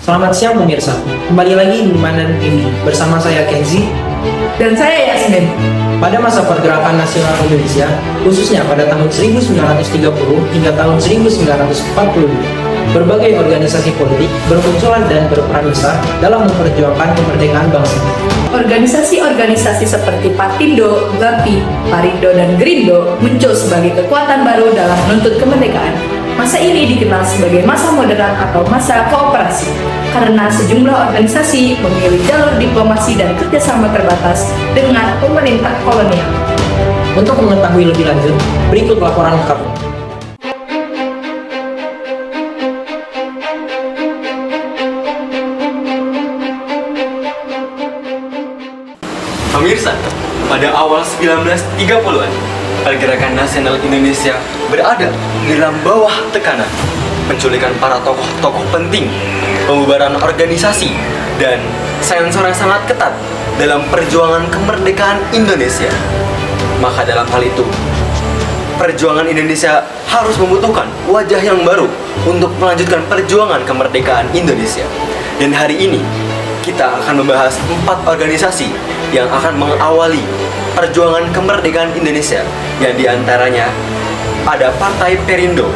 Selamat siang pemirsa, kembali lagi di Mandan TV bersama saya Kenzi. Dan saya Yasmin. Pada masa pergerakan nasional Indonesia, khususnya pada tahun 1930 hingga tahun 1940, berbagai organisasi politik bermunculan dan berperan besar dalam memperjuangkan kemerdekaan bangsa. Organisasi-organisasi seperti Partindo, GAPI, Parindo, dan Gerindo muncul sebagai kekuatan baru dalam menuntut kemerdekaan. Masa ini dikenal sebagai masa modern atau masa kooperasi, karena sejumlah organisasi memilih jalur diplomasi dan kerjasama terbatas dengan pemerintah kolonial. Untuk mengetahui lebih lanjut, berikut laporan lengkap. Pemirsa, pada awal 1930-an, pergerakan nasional Indonesia berada di dalam bawah tekanan penculikan para tokoh-tokoh penting, pembubaran organisasi, dan sensor yang sangat ketat dalam perjuangan kemerdekaan Indonesia. Maka dalam hal itu, perjuangan Indonesia harus membutuhkan wajah yang baru untuk melanjutkan perjuangan kemerdekaan Indonesia. Dan hari ini, kita akan membahas 4 organisasi yang akan mengawali perjuangan kemerdekaan Indonesia, yang diantaranya ada Partai Perindo,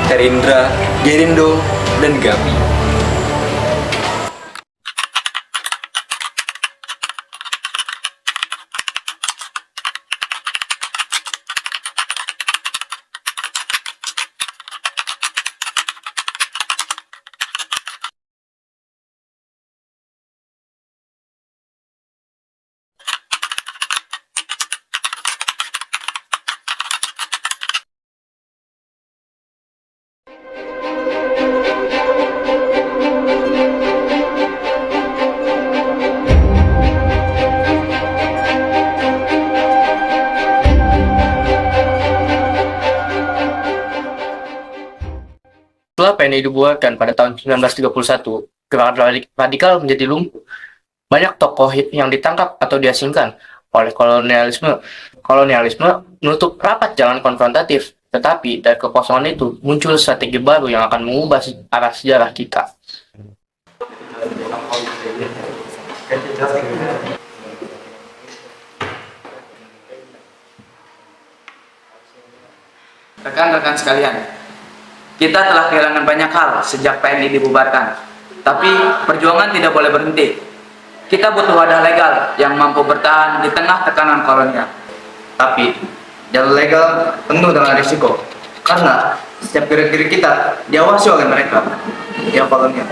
Gerindra, Gerindo, dan GAPI. Setelah PNI dibubarkan pada tahun 1931, gerakan radikal menjadi lumpuh. Banyak tokoh yang ditangkap atau diasingkan oleh kolonialisme. Kolonialisme menutup rapat jalan konfrontatif, tetapi dari kekosongan itu muncul strategi baru yang akan mengubah arah sejarah kita. Rekan-rekan sekalian, kita telah kehilangan banyak hal sejak PNI dibubarkan. Tapi perjuangan tidak boleh berhenti. Kita butuh wadah legal yang mampu bertahan di tengah tekanan kolonial. Tapi jalur legal penuh dengan risiko, karena setiap gerak-gerik kita diawasi oleh mereka, yang kolonial.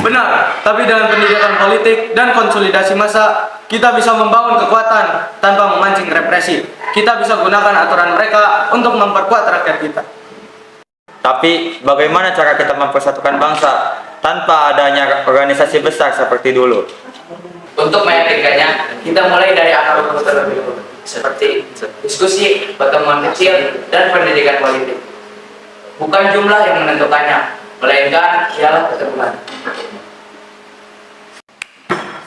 Benar, tapi dengan pendidikan politik dan konsolidasi massa, kita bisa membangun kekuatan tanpa memancing represi. Kita bisa gunakan aturan mereka untuk memperkuat rakyat kita. Tapi bagaimana cara kita mempersatukan bangsa tanpa adanya organisasi besar seperti dulu? Untuk meyakinkannya, kita mulai dari akar rumput terlebih dahulu, seperti diskusi, pertemuan kecil, dan pendidikan politik. Bukan jumlah yang menentukannya, melainkan ialah keteguhan.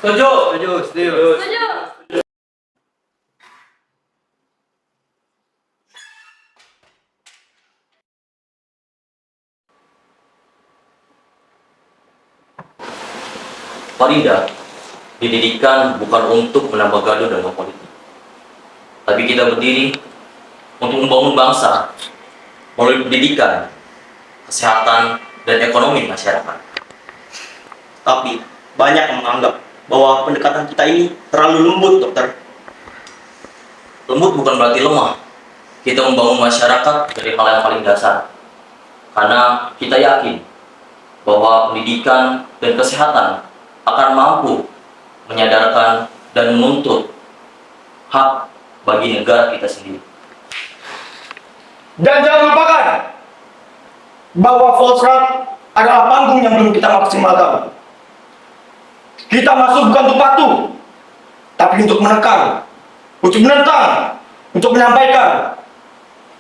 Setuju? Setuju. Farida, didirikan bukan untuk menambah gaduh dalam politik, tapi kita berdiri untuk membangun bangsa melalui pendidikan, kesehatan, dan ekonomi masyarakat. Tapi banyak yang menganggap bahwa pendekatan kita ini terlalu lembut, dokter. Lembut bukan berarti lemah. Kita membangun masyarakat dari hal yang paling dasar, karena kita yakin bahwa pendidikan dan kesehatan akan mampu menyadarkan dan menuntut hak bagi negara kita sendiri. Dan jangan lupakan bahwa Volkswagen adalah panggung yang belum kita maksimalkan. Kita masuk bukan untuk patuh, tapi untuk menekan, untuk menentang, untuk menyampaikan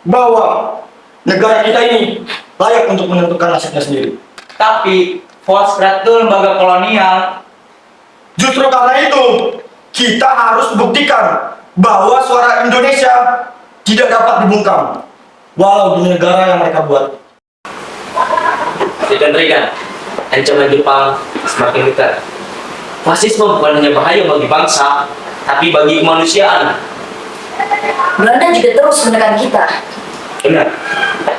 bahwa negara kita ini layak untuk menentukan nasibnya sendiri. Tapi Volkswagen itu lembaga kolonial. Justru karena itu, kita harus buktikan bahwa suara Indonesia tidak dapat dibungkam, walau di negara yang mereka buat. Rekan-rekan, ancaman Jepang semakin dekat. Fasisme bukan hanya bahaya bagi bangsa, tapi bagi kemanusiaan. Belanda juga terus menekan kita. Benar.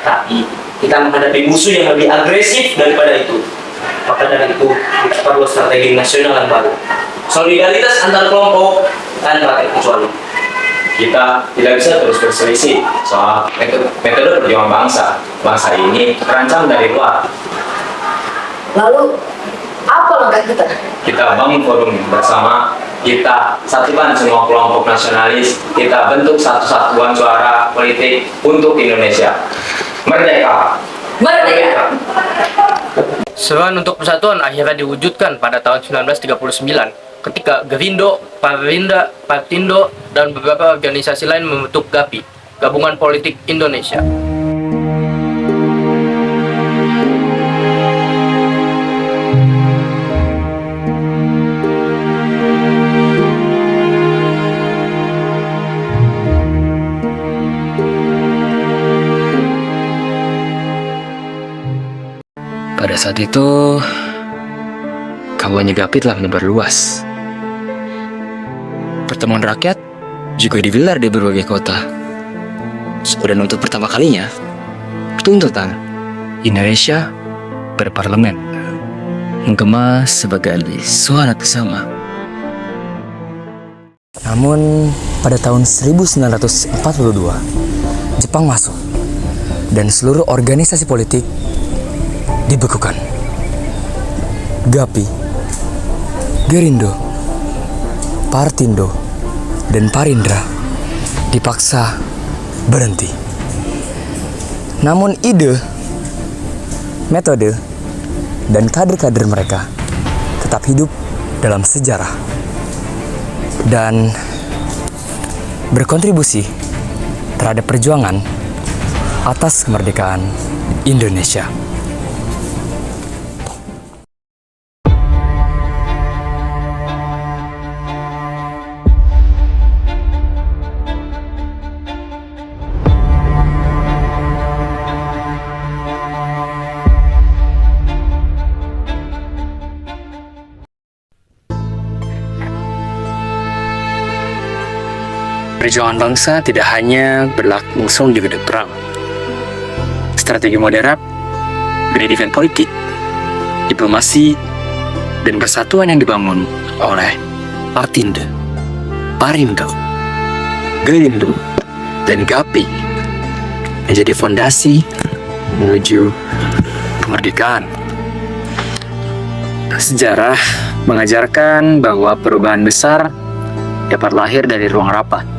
Tapi kita menghadapi musuh yang lebih agresif daripada itu. Maka dari itu, kita perlu strategi nasional yang baru. Solidaritas antar kelompok tanpa terkecuali. Kita tidak bisa terus berselisih soal metode perjuangan bangsa. Bangsa ini terancam dari luar. Lalu, apa langkah kita? Kita bangun forum bersama, kita satukan semua kelompok nasionalis, kita bentuk satu satuan suara politik untuk Indonesia. Merdeka! Merdeka! Seruan untuk persatuan akhirnya diwujudkan pada tahun 1939 ketika Gerindo, Partindo, dan beberapa organisasi lain membentuk GAPI, Gabungan Politik Indonesia. Pada saat itu, kampanye GAPI telah menyebar luas. Pertemuan rakyat juga digelar di berbagai kota. Dan untuk pertama kalinya, tuntutan Indonesia berparlemen menggema sebagai suara bersama. Namun, pada tahun 1942, Jepang masuk dan seluruh organisasi politik dibekukan. GAPI, Gerindo, Partindo, dan Parindra dipaksa berhenti. Namun ide, metode, dan kader-kader mereka tetap hidup dalam sejarah dan berkontribusi terhadap perjuangan atas kemerdekaan Indonesia. Perjuangan bangsa tidak hanya berlangsung di gedung perang. Strategi moderat, pendidikan politik, diplomasi, dan persatuan yang dibangun oleh Partindo, Parindo, Gerindo, dan GAPI menjadi fondasi menuju kemerdekaan. Sejarah mengajarkan bahwa perubahan besar dapat lahir dari ruang rapat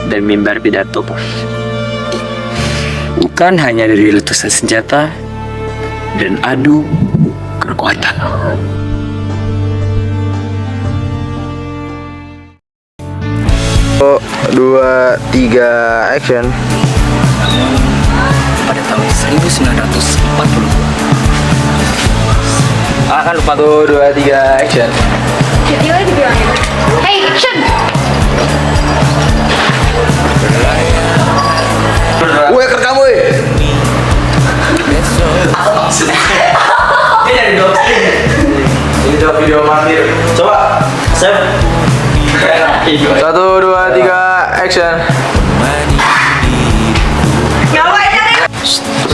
dan mimbar pidato, bukan hanya dari letusan senjata dan adu kekuatan. Dua, tiga, action. Pada tahun 1942. Kan lupa tuh, 2, 3, action. Jadi lagi dibilangin, hey, action! Gue ke kamu, Ini dari dosen. Ini udah video amatir. Coba, Chef. 1, 2, 3, action.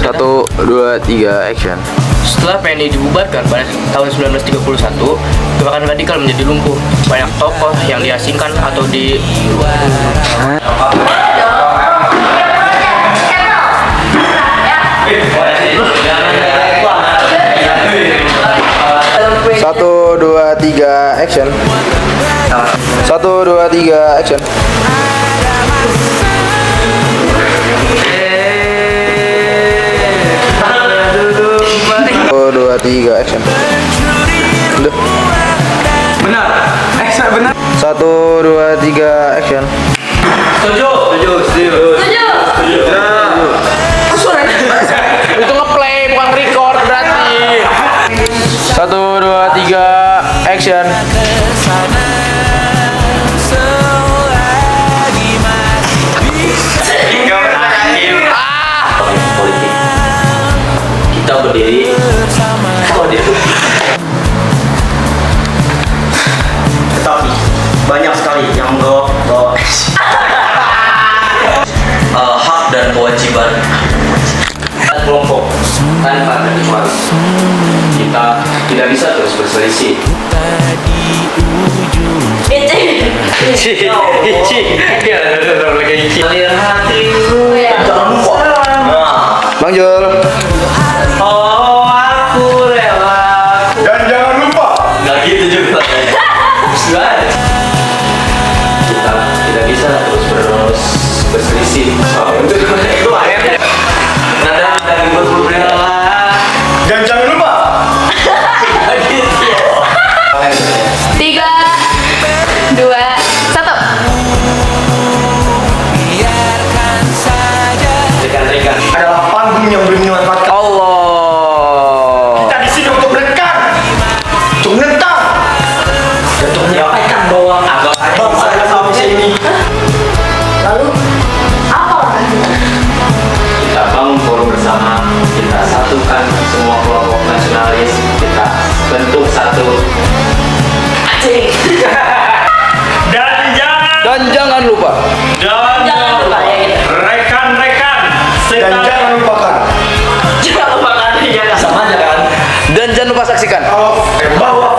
1, 2, 3, action. Setelah PNI dibubarkan pada tahun 1931, gerakan radikal menjadi lumpuh. Banyak tokoh yang diasingkan atau di... Satu, dua, tiga, action. 1, 2, 3, action. 1, 2, 3, action. Udah. Benar. Benar. 1, 2, 3, action. Setuju. Itu ngeplay bukan record berarti. 1, 2, 3, action. Politik. Kita berdiri. Oh, dia dan kewajiban kelompok tanpa terkecuali. Kita tidak bisa terus berselisih. Alir hatimu. Bang Jul. Oh, aku rela. Dan jangan lupa, Gak gitu juga. Kita tidak bisa terus berselisih. Itu akhirnya. Nada dan berrela. dan jangan lupa. Tiga, dua, satu. Rekan-rekan, Adalah panggung yang bermanfaat. Allah. Kita di sini untuk menekan, untuk menentang, dan untuk menyampaikan bahwa bangsa Indonesia ini Lalu, apa langkah kita? kita bangun forum bersama, kita satukan semua kelompok nasionalis, kita bentuk satu. Dan jangan lupa. Jangan lupa ya gitu. rekan-rekan dan jangan lupakan Jangan lupakan ya. Sama aja kan? Dan jangan lupa saksikan bahwa